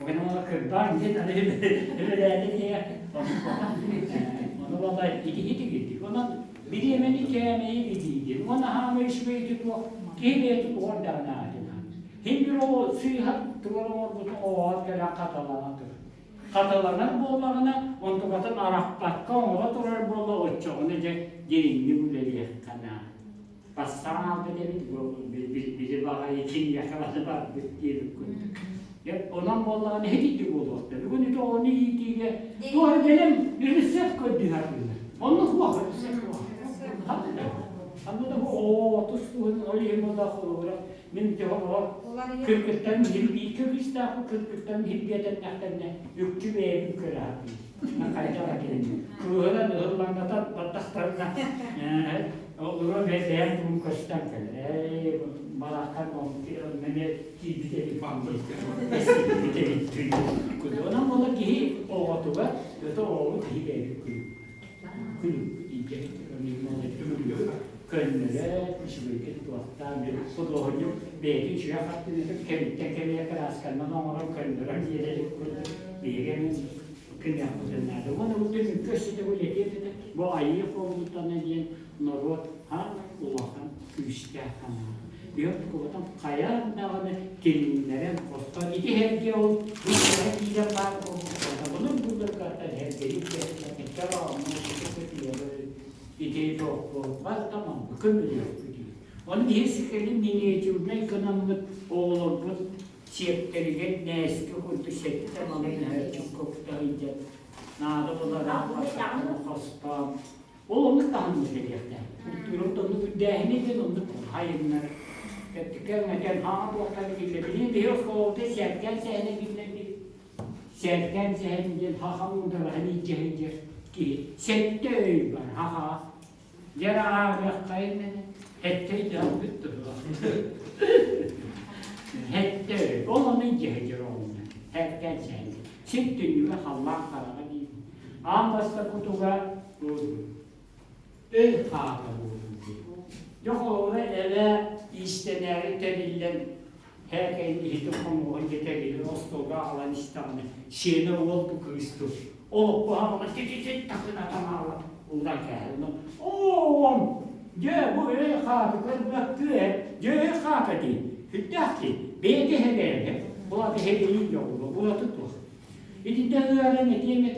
Bugün ona kırdan git, hani öyle derdi diye. Onu valla iki gittik. Ona bir yemeni kemeyi gidiydim. Ona hamış beytik o, kibeytik oradan adına. Şimdi o suyu duvarın ordusu o alt gelen katalanadır. Katalanan bollarına, onu katın araktakka, ona durar bolla uçağını gelinli bu dedi kana. Bastan aldı dedi, bizi bana için yakaladı var, diyelim. Ondan bollarına hediye oldu. Bugün de onu iyi diye, doğru benim bir reset koydular. Onun bu akıllı reset var. Anladım, o tuzluğun ölüyüm da olur. Min cevabı Kırgızistan hilbi Kırgızistan Kırgızistan hilbiyeden naklerine yükçü ve evim kırardı. Nakayda gelin. Kırılan hırlanatan bataklarına olur ve değer durum koştan gelir. Malakar mene hilbide bir fandı. Hilbide bir tüy. Ondan sonra ki o otuğa ya da o hilbi evim kırıyor. Kırıyor. İyice kırıyor. Könlere işbirliği tuhaftan bir kuduğunu belki şuraya kattığınızda kemiğe kadar askerman onların könlere giderek bir kın yapmışlardı. Onu bu dönüm köşede böyle getirdi. Bu ayı kovuluktan ne diyen Norot ha Allah'ın küşte ha. Diyor ki oradan kaya dağını gelinlere postar iki herge ol. Bu şuraya gidip var o. Bunun burada kadar hergelik yapacak. Devamlı diyor. İdeyi çok var, tamam, bakın biliyor. Onun bir sıkıntı minyatürüne ekonomik oğlumuz şirketleri ne eski kurdu şekli tamamıyla her çok koktaydı. Nada olarak hasta. Oğlumuz da hanım edecekler. Durumda bir dehni de onu hayırlar. Gelmeden ha bu kadar gidebilir. Bir yok oldu serken sene gidebilir. Serken sene hahamında hani cehir ki sette öy var ha. Yara ağrı kaymen hette de bitti. Hette onun cehir onun. Herken sen. Sette gibi Allah kararı değil. Ambasta kutuga öy kağıda bulundu. Yok olur eve isteneri terilen herkesin hiç okumu getirilir. Ostoga alan istanı. Şene oldu Kristus. Olup bu havama tetiket takına tamamla. Ulan geldi. Oğlum! Ya bu öyle kağıtıklar bıraktı ya kağıtı değil. Hüddah ki, beyde hebeyde. Bu adı hebeyi yok. Bu adı tuh. İdinde öğren edeyim.